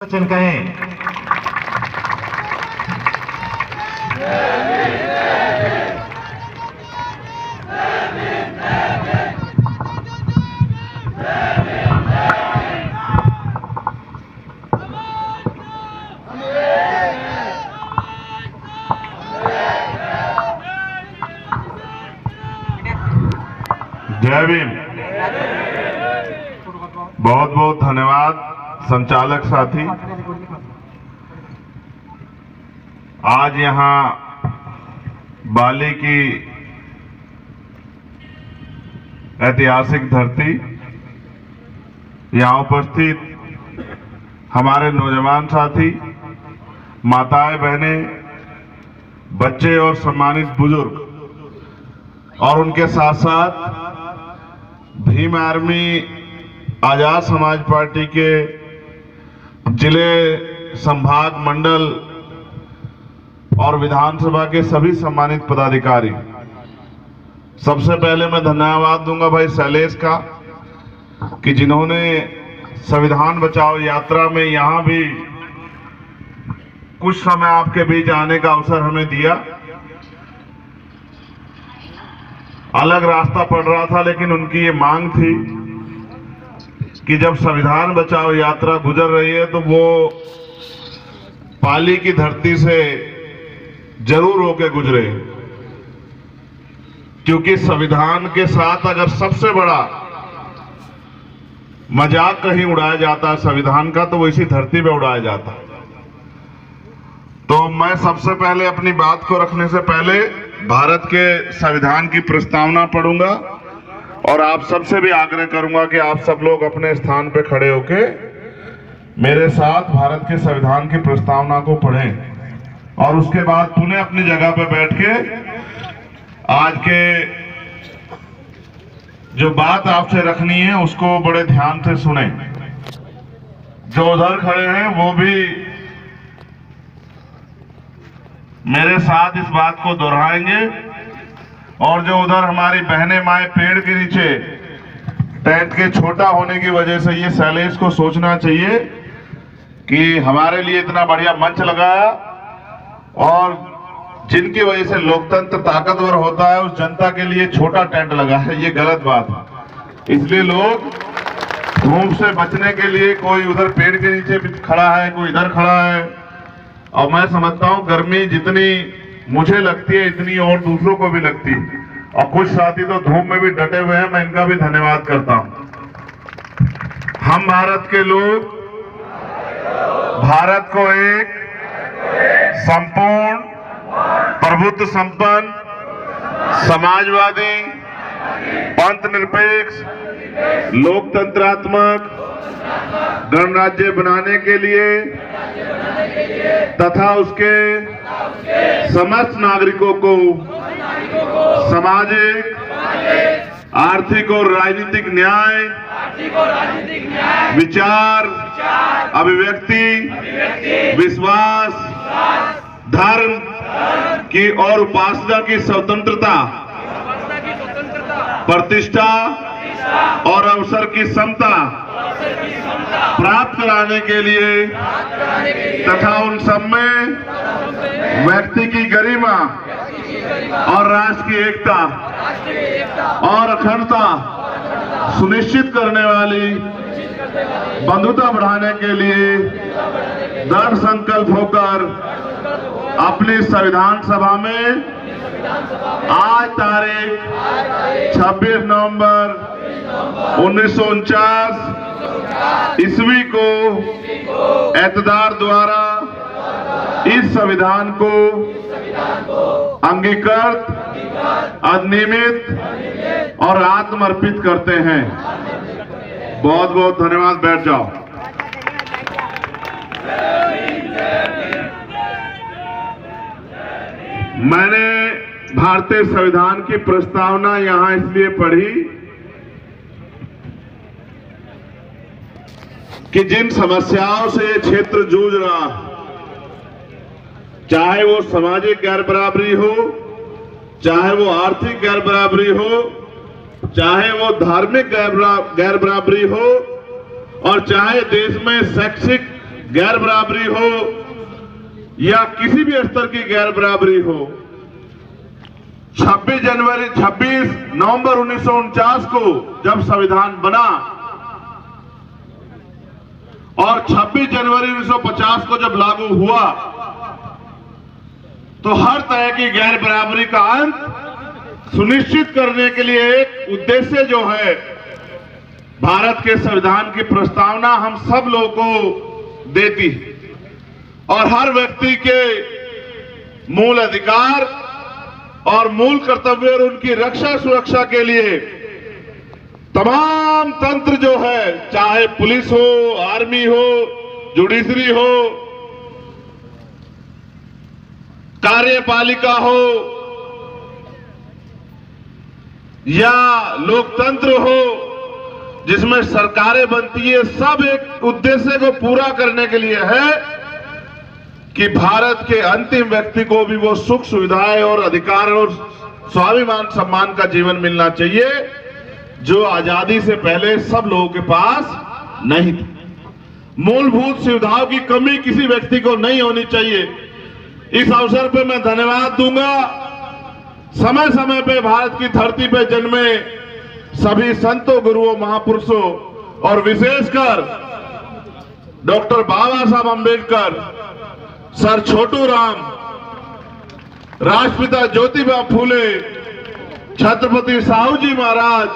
वचन कहें। जय भीम। बहुत बहुत धन्यवाद संचालक साथी। आज यहाँ बाली की ऐतिहासिक धरती, यहाँ उपस्थित हमारे नौजवान साथी, माताएं, बहनें, बच्चे और सम्मानित बुजुर्ग और उनके साथ साथ भीम आर्मी आजाद समाज पार्टी के जिले, संभाग, मंडल और विधानसभा के सभी सम्मानित पदाधिकारी। सबसे पहले मैं धन्यवाद दूंगा भाई शैलेश का कि जिन्होंने संविधान बचाओ यात्रा में यहाँ भी कुछ समय आपके बीच आने का अवसर हमें दिया। अलग रास्ता पड़ रहा था, लेकिन उनकी ये मांग थी कि जब संविधान बचाओ यात्रा गुजर रही है तो वो पाली की धरती से जरूर होके गुजरे, क्योंकि संविधान के साथ अगर सबसे बड़ा मजाक कहीं उड़ाया जाता है संविधान का, तो वो इसी धरती पे उड़ाया जाता है। तो मैं सबसे पहले अपनी बात को रखने से पहले भारत के संविधान की प्रस्तावना पढ़ूंगा और आप सबसे भी आग्रह करूंगा कि आप सब लोग अपने स्थान पे खड़े होके मेरे साथ भारत के संविधान की प्रस्तावना को पढ़ें और उसके बाद पुनः अपनी जगह पे बैठ के आज के जो बात आपसे रखनी है उसको बड़े ध्यान से सुने। जो उधर खड़े हैं वो भी मेरे साथ इस बात को दोहराएंगे, और जो उधर हमारी बहनें माएं पेड़ के नीचे टेंट के छोटा होने की वजह से ये शैलेश को सोचना चाहिए कि हमारे लिए इतना बढ़िया मंच लगाया और जिनकी वजह से लोकतंत्र ताकतवर होता है उस जनता के लिए छोटा टेंट लगा है, ये गलत बात है। इसलिए लोग धूप से बचने के लिए कोई उधर पेड़ के नीचे खड़ा है, कोई इधर खड़ा है, और मैं समझता हूं गर्मी जितनी मुझे लगती है इतनी और दूसरों को भी लगती है, और कुछ साथी तो धूप में भी डटे हुए हैं, मैं इनका भी धन्यवाद करता हूं। हम भारत के लोग भारत को एक संपूर्ण, प्रभुत्व संपन्न, समाजवादी, पंथ निरपेक्ष, लोकतंत्रात्मक गणराज्य बनाने के लिए तथा उसके समस्त नागरिकों को सामाजिक, आर्थिक और राजनीतिक न्याय, विचार, अभिव्यक्ति, विश्वास, धर्म की और उपासना की स्वतंत्रता, प्रतिष्ठा और अवसर की समता प्राप्त कराने के लिए तथा उन सब में व्यक्ति की गरिमा और राष्ट्र की एकता और अखंडता सुनिश्चित करने वाली बंधुता बढ़ाने के लिए दृढ़ संकल्प होकर अपनी संविधान सभा में आज तारीख 26 नवंबर 1949 ईस्वी को एतदार द्वारा इस संविधान को अंगीकृत, अधिनियमित और आत्मर्पित करते हैं। बहुत बहुत धन्यवाद। बैठ जाओ। मैंने भारतीय संविधान की प्रस्तावना यहां इसलिए पढ़ी कि जिन समस्याओं से ये क्षेत्र जूझ रहा है, चाहे वो सामाजिक गैर बराबरी हो, चाहे वो आर्थिक गैर बराबरी हो, चाहे वो धार्मिक गैर बराबरी हो, और चाहे देश में शैक्षिक गैर बराबरी हो या किसी भी स्तर की गैर बराबरी हो, 26 नवंबर 1949 को जब संविधान बना और 26 जनवरी 1950 को जब लागू हुआ, तो हर तरह की गैर बराबरी का अंत सुनिश्चित करने के लिए एक उद्देश्य जो है, भारत के संविधान की प्रस्तावना हम सब लोगों को देती है और हर व्यक्ति के मूल अधिकार और मूल कर्तव्य और उनकी रक्षा सुरक्षा के लिए तमाम तंत्र जो है, चाहे पुलिस हो, आर्मी हो, जुडिशरी हो, कार्यपालिका हो या लोकतंत्र हो, जिसमें सरकारें बनती है, सब एक उद्देश्य को पूरा करने के लिए है कि भारत के अंतिम व्यक्ति को भी वो सुख सुविधाएं और अधिकार और स्वाभिमान सम्मान का जीवन मिलना चाहिए जो आजादी से पहले सब लोगों के पास नहीं थी। मूलभूत सुविधाओं की कमी किसी व्यक्ति को नहीं होनी चाहिए। इस अवसर पर मैं धन्यवाद दूंगा समय समय पे भारत की धरती पे जन्मे सभी संतों, गुरुओं, महापुरुषों और विशेषकर डॉक्टर बाबा साहब अंबेडकर, सर छोटू राम, राष्ट्रपिता ज्योतिबा फूले, छत्रपति साहू जी महाराज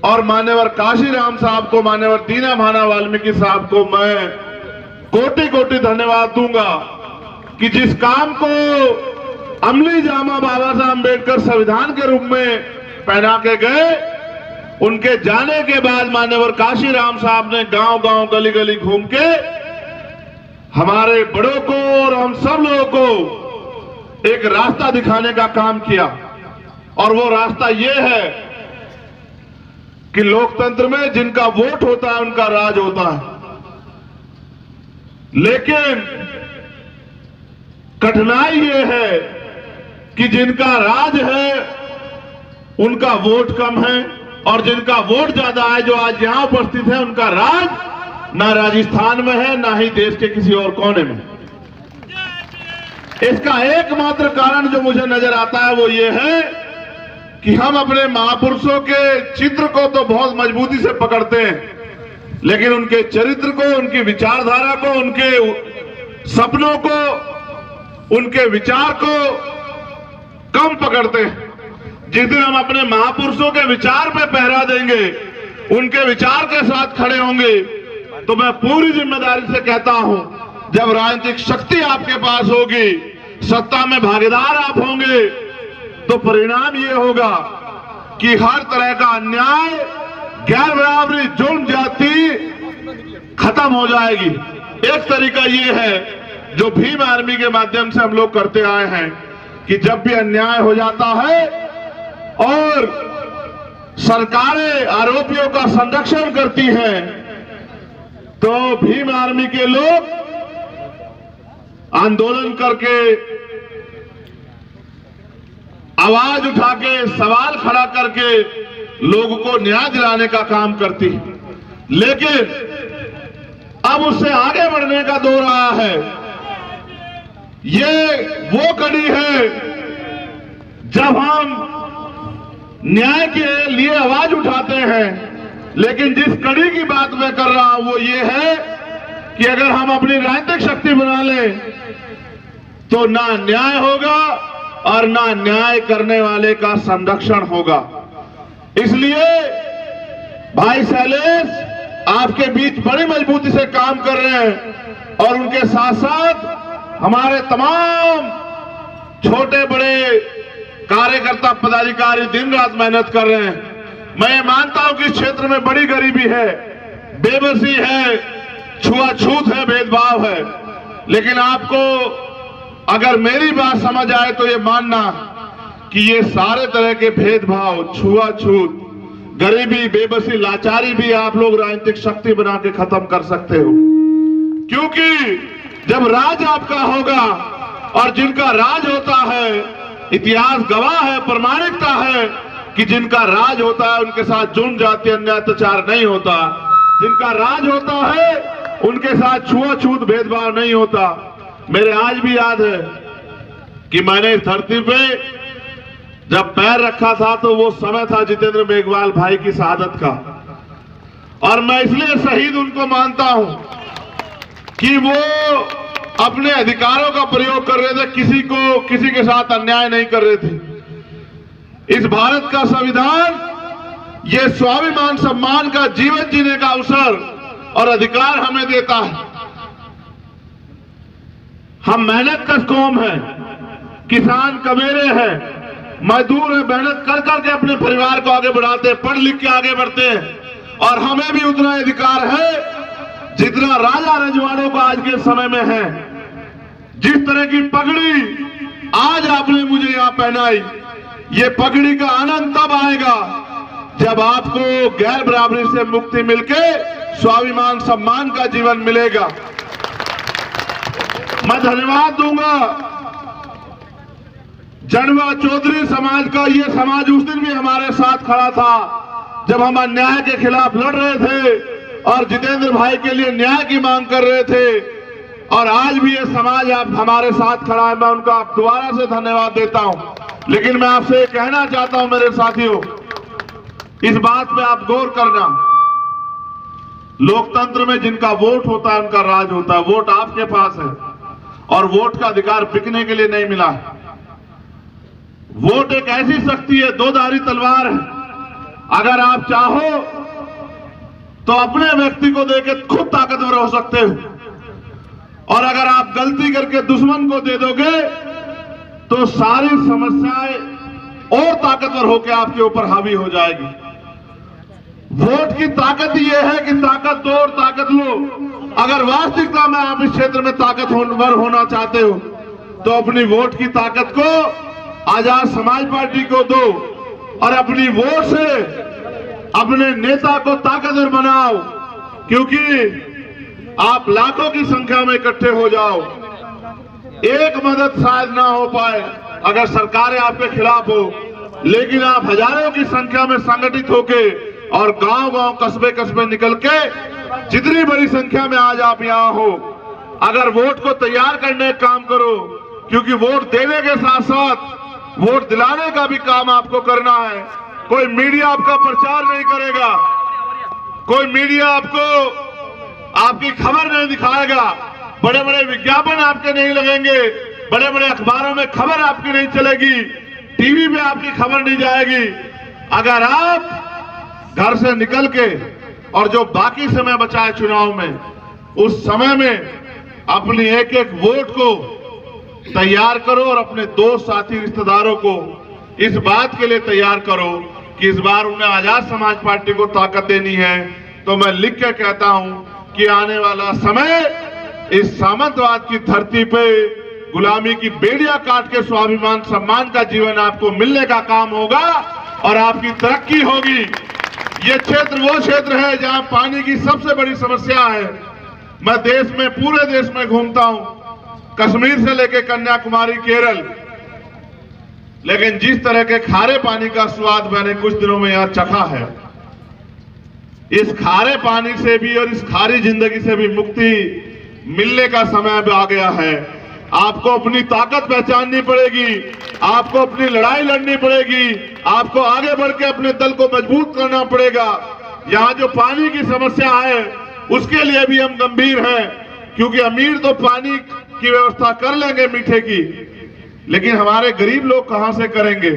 और मान्यवर काशीराम साहब को, मान्यवर दीना भाना वाल्मीकि साहब को मैं कोटि कोटि धन्यवाद दूंगा कि जिस काम को अमली जामा बाबा साहब अंबेडकर संविधान के रूप में पहना के गए, उनके जाने के बाद मान्यवर काशीराम साहब ने गांव गांव, गली गली घूम के हमारे बड़ों को और हम सब लोगों को एक रास्ता दिखाने का काम किया। और वो रास्ता ये है कि लोकतंत्र में जिनका वोट होता है उनका राज होता है, लेकिन कठिनाई ये है कि जिनका राज है उनका वोट कम है और जिनका वोट ज्यादा है, जो आज यहां उपस्थित है, उनका राज ना राजस्थान में है ना ही देश के किसी और कोने में। इसका एकमात्र कारण जो मुझे नजर आता है वो ये है कि हम अपने महापुरुषों के चित्र को तो बहुत मजबूती से पकड़ते हैं, लेकिन उनके चरित्र को, उनकी विचारधारा को, उनके सपनों को, उनके विचार को कम पकड़ते हैं। जिस दिन हम अपने महापुरुषों के विचार पे पहरा देंगे, उनके विचार के साथ खड़े होंगे, तो मैं पूरी जिम्मेदारी से कहता हूं, जब राजनीतिक शक्ति आपके पास होगी, सत्ता में भागीदार आप होंगे, तो परिणाम ये होगा कि हर तरह का अन्याय, गैर बराबरी, जुर्म, जाति खत्म हो जाएगी। एक तरीका ये है जो भीम आर्मी के माध्यम से हम लोग करते आए हैं कि जब भी अन्याय हो जाता है और सरकारें आरोपियों का संरक्षण करती हैं, तो भीम आर्मी के लोग आंदोलन करके, आवाज उठा के, सवाल खड़ा करके लोगों को न्याय दिलाने का काम करती है। लेकिन अब उससे आगे बढ़ने का दौर आया है। ये वो कड़ी है जब हम न्याय के लिए आवाज उठाते हैं, लेकिन जिस कड़ी की बात मैं कर रहा हूं वो ये है कि अगर हम अपनी राजनीतिक शक्ति बना लें तो ना न्याय होगा और ना न्याय करने वाले का संरक्षण होगा। इसलिए भाई शैलेश आपके बीच बड़ी मजबूती से काम कर रहे हैं और उनके साथ साथ हमारे तमाम छोटे बड़े कार्यकर्ता, पदाधिकारी दिन रात मेहनत कर रहे हैं। मैं ये मानता हूं कि इस क्षेत्र में बड़ी गरीबी है, बेबसी है, छुआछूत है, भेदभाव है, लेकिन आपको अगर मेरी बात समझ आए तो ये मानना कि ये सारे तरह के भेदभाव, छुआछूत, गरीबी, बेबसी, लाचारी भी आप लोग राजनीतिक शक्ति बना के खत्म कर सकते हो। क्योंकि जब राज आपका होगा और जिनका राज होता है, इतिहास गवाह है, प्रमाणिकता है कि जिनका राज होता है उनके साथ जुर्म, जाति, अन्याय, अत्याचार नहीं होता। जिनका राज होता है उनके साथ छुआछूत भेदभाव नहीं होता। मेरे आज भी याद है कि मैंने इस धरती पे जब पैर रखा था तो वो समय था जितेंद्र मेघवाल भाई की शहादत का, और मैं इसलिए शहीद उनको मानता हूं कि वो अपने अधिकारों का प्रयोग कर रहे थे, किसी के साथ अन्याय नहीं कर रहे थे। इस भारत का संविधान ये स्वाभिमान सम्मान का जीवन जीने का अवसर और अधिकार हमें देता है। हम मेहनत कश कौम है, किसान कमेरे हैं, मजदूर है, मेहनत कर करके अपने परिवार को आगे बढ़ाते हैं, पढ़ लिख के आगे बढ़ते हैं, और हमें भी उतना अधिकार है जितना राजा रजवाड़ों को आज के समय में है। जिस तरह की पगड़ी आज आपने मुझे यहां पहनाई, ये पगड़ी का आनंद तब आएगा जब आपको गैर बराबरी से मुक्ति मिलके स्वाभिमान सम्मान का जीवन मिलेगा। मैं धन्यवाद दूंगा जड़वा चौधरी समाज का। ये समाज उस दिन भी हमारे साथ खड़ा था जब हम अन्याय के खिलाफ लड़ रहे थे और जितेंद्र भाई के लिए न्याय की मांग कर रहे थे, और आज भी ये समाज आप हमारे साथ खड़ा है। मैं उनका दोबारा से धन्यवाद देता हूं। लेकिन मैं आपसे कहना चाहता हूं मेरे साथियों, इस बात पे आप गौर करना, लोकतंत्र में जिनका वोट होता है उनका राज होता है। वोट आपके पास है और वोट का अधिकार बिकने के लिए नहीं मिला है। वोट एक ऐसी शक्ति है, दो धारी तलवार है। अगर आप चाहो तो अपने व्यक्ति को देकर खुद ताकतवर हो सकते हो, और अगर आप गलती करके दुश्मन को दे दोगे तो सारी समस्याएं और ताकतवर होकर आपके ऊपर हावी हो जाएगी। वोट की ताकत यह है कि ताकत दो और ताकत लो। अगर वास्तविकता में आप इस क्षेत्र में ताकतवर होना चाहते हो तो अपनी वोट की ताकत को आजाद समाज पार्टी को दो, और अपनी वोट से अपने नेता को ताकतवर बनाओ, क्योंकि आप लाखों की संख्या में इकट्ठे हो जाओ, एक मदद शायद ना हो पाए अगर सरकारें आपके खिलाफ हो, लेकिन आप हजारों की संख्या में संगठित होके और गांव-गांव, कस्बे-कस्बे निकल के जितनी बड़ी संख्या में आज आप यहां हो, अगर वोट को तैयार करने का काम करो, क्योंकि वोट देने के साथ साथ वोट दिलाने का भी काम आपको करना है। कोई मीडिया आपका प्रचार नहीं करेगा, कोई मीडिया आपकी खबर नहीं दिखाएगा, बड़े बड़े विज्ञापन आपके नहीं लगेंगे, बड़े बड़े अखबारों में खबर आपकी नहीं चलेगी, टीवी में आपकी खबर नहीं जाएगी। अगर आप घर से निकल के और जो बाकी समय बचा है चुनाव में, उस समय में अपनी एक एक वोट को तैयार करो और अपने दोस्त, साथी, रिश्तेदारों को इस बात के लिए तैयार करो कि इस बार उन्हें आजाद समाज पार्टी को ताकत देनी है। तो मैं लिख के कहता हूं कि आने वाला समय इस सामंतवाद की धरती पे गुलामी की बेड़ियां काट के स्वाभिमान सम्मान का जीवन आपको मिलने का काम होगा और आपकी तरक्की होगी। ये क्षेत्र वो क्षेत्र है जहां पानी की सबसे बड़ी समस्या है। मैं देश में, पूरे देश में घूमता हूं, कश्मीर से लेकर कन्याकुमारी, केरल, लेकिन जिस तरह के खारे पानी का स्वाद मैंने कुछ दिनों में यहां चखा है, इस खारे पानी से भी और इस खारी जिंदगी से भी मुक्ति मिलने का समय अब आ गया है। आपको अपनी ताकत पहचाननी पड़ेगी, आपको अपनी लड़ाई लड़नी पड़ेगी, आपको आगे बढ़ के अपने दल को मजबूत करना पड़ेगा। यहाँ जो पानी की समस्या है उसके लिए भी हम गंभीर हैं, क्योंकि अमीर तो पानी की व्यवस्था कर लेंगे मीठे की, लेकिन हमारे गरीब लोग कहां से करेंगे।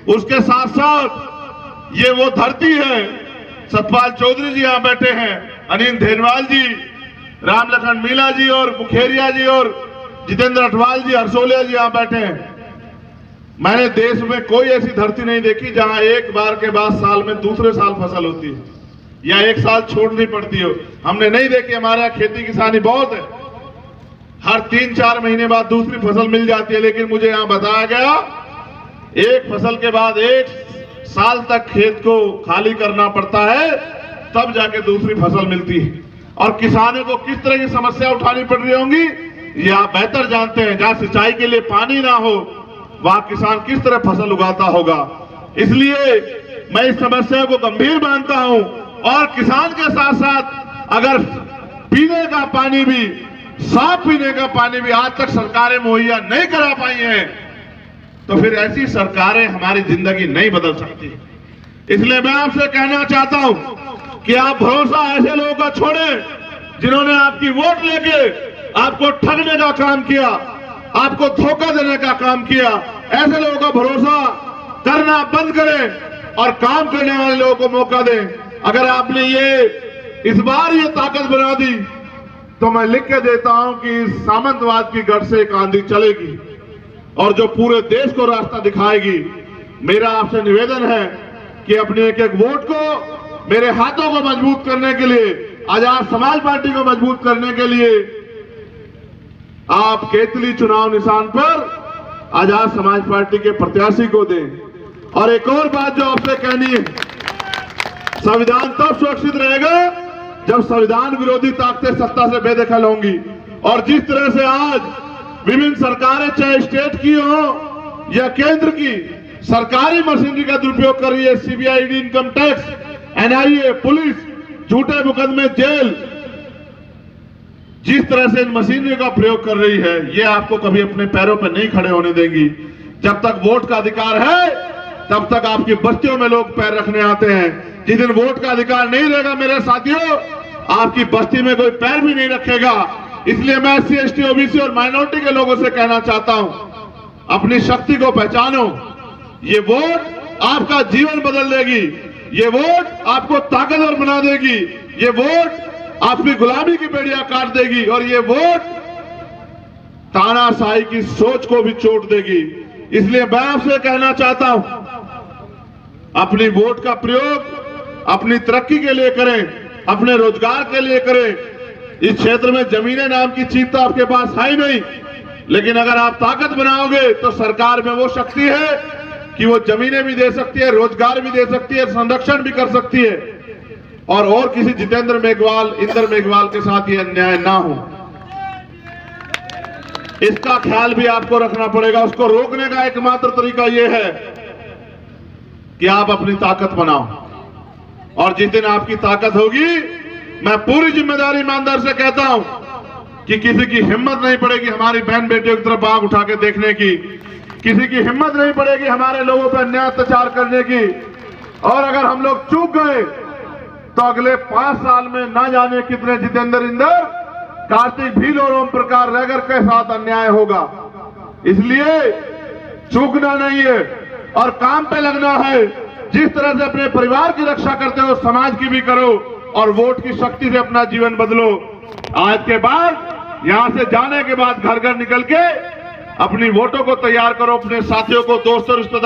उसके साथ साथ ये वो धरती है, सतपाल चौधरी जी यहाँ बैठे हैं, अनिल धेनवाल जी, राम लखन मीणा जी और मुखेरिया जी और जितेंद्र अठवाल जी, हरसोलिया जी यहाँ बैठे हैं। मैंने देश में कोई ऐसी धरती नहीं देखी जहां एक बार के बाद साल में दूसरे साल फसल होती है या एक साल छोड़नी पड़ती हो। हमने नहीं देखी। हमारे यहाँ खेती किसानी बहुत है, हर 3-4 महीने बाद दूसरी फसल मिल जाती है, लेकिन मुझे यहाँ बताया गया एक फसल के बाद 1 साल तक खेत को खाली करना पड़ता है, तब जाके दूसरी फसल मिलती है। और किसानों को किस तरह की समस्या उठानी पड़ रही होंगी ये आप बेहतर जानते हैं। जहां सिंचाई के लिए पानी ना हो वहां किसान किस तरह फसल उगाता होगा। इसलिए मैं इस समस्या को गंभीर मानता हूं, और किसान के साथ साथ अगर पीने का पानी भी, साफ पीने का पानी भी आज तक सरकारें मुहैया नहीं करा पाई हैं, तो फिर ऐसी सरकारें हमारी जिंदगी नहीं बदल सकती। इसलिए मैं आपसे कहना चाहता हूं कि आप भरोसा ऐसे लोगों का छोड़ें जिन्होंने आपकी वोट लेके आपको ठगने का काम किया, आपको धोखा देने का काम किया। ऐसे लोगों का भरोसा करना बंद करें और काम करने वाले लोगों को मौका दें। अगर आपने इस बार ये ताकत बना दी तो मैं लिख के देता हूं कि इस सामंतवाद की गढ़ से एक आंधी चलेगी और जो पूरे देश को रास्ता दिखाएगी। मेरा आपसे निवेदन है कि अपने एक एक वोट को, मेरे हाथों को मजबूत करने के लिए, आजाद समाज पार्टी को मजबूत करने के लिए आप केतली चुनाव निशान पर आजाद समाज पार्टी के प्रत्याशी को दें। और एक और बात जो आपसे कहनी है, संविधान तब सुरक्षित रहेगा जब संविधान विरोधी ताकतें सत्ता से बेदखल होंगी। और जिस तरह से आज विभिन्न सरकारें, चाहे स्टेट की हो या केंद्र की, सरकारी मशीनरी का दुरुपयोग कर रही है, CBI, ED, income tax, NIA, police, झूठे मुकदमे, जेल, जिस तरह से इन मशीनरी का प्रयोग कर रही है, ये आपको कभी अपने पैरों पर नहीं खड़े होने देंगी। जब तक वोट का अधिकार है तब तक आपकी बस्तियों में लोग पैर रखने आते हैं। जिस दिन वोट का अधिकार नहीं रहेगा मेरे साथियों, आपकी बस्ती में कोई पैर भी नहीं रखेगा। इसलिए मैं SC, ST, OBC और माइनॉरिटी के लोगों से कहना चाहता हूं, अपनी शक्ति को पहचानो। ये वोट आपका जीवन बदल देगी, ये वोट आपको ताकतवर बना देगी, ये वोट आपकी गुलामी की बेड़ियां काट देगी और ये वोट तानाशाही की सोच को भी चोट देगी। इसलिए मैं आपसे कहना चाहता हूं, अपनी वोट का प्रयोग अपनी तरक्की के लिए करें, अपने रोजगार के लिए करें। इस क्षेत्र में जमीनें नाम की चीज तो आपके पास है ही नहीं, लेकिन अगर आप ताकत बनाओगे तो सरकार में वो शक्ति है कि वो जमीनें भी दे सकती है, रोजगार भी दे सकती है, संरक्षण भी कर सकती है और किसी जितेंद्र मेघवाल, इंद्र मेघवाल के साथ ये अन्याय ना हो, इसका ख्याल भी आपको रखना पड़ेगा। उसको रोकने का एकमात्र तरीका यह है कि आप अपनी ताकत बनाओ और जिस दिन आपकी ताकत होगी, मैं पूरी जिम्मेदारी ईमानदार से कहता हूं कि किसी की हिम्मत नहीं पड़ेगी हमारी बहन बेटियों की तरफ आंख उठा के देखने की, किसी की हिम्मत नहीं पड़ेगी हमारे लोगों पर अन्याय अत्याचार करने की। और अगर हम लोग चूक गए तो अगले 5 साल में ना जाने कितने जितेंद्र, इंद्र, कार्तिक भील और ओम प्रकाश रैगर के साथ अन्याय होगा। इसलिए चूकना नहीं है और काम पे लगना है। जिस तरह से अपने परिवार की रक्षा करते हो, समाज की भी करो और वोट की शक्ति से अपना जीवन बदलो। आज के बाद, यहां से जाने के बाद घर घर निकल के अपनी वोटों को तैयार करो, अपने साथियों को, दोस्तों, रिश्तेदार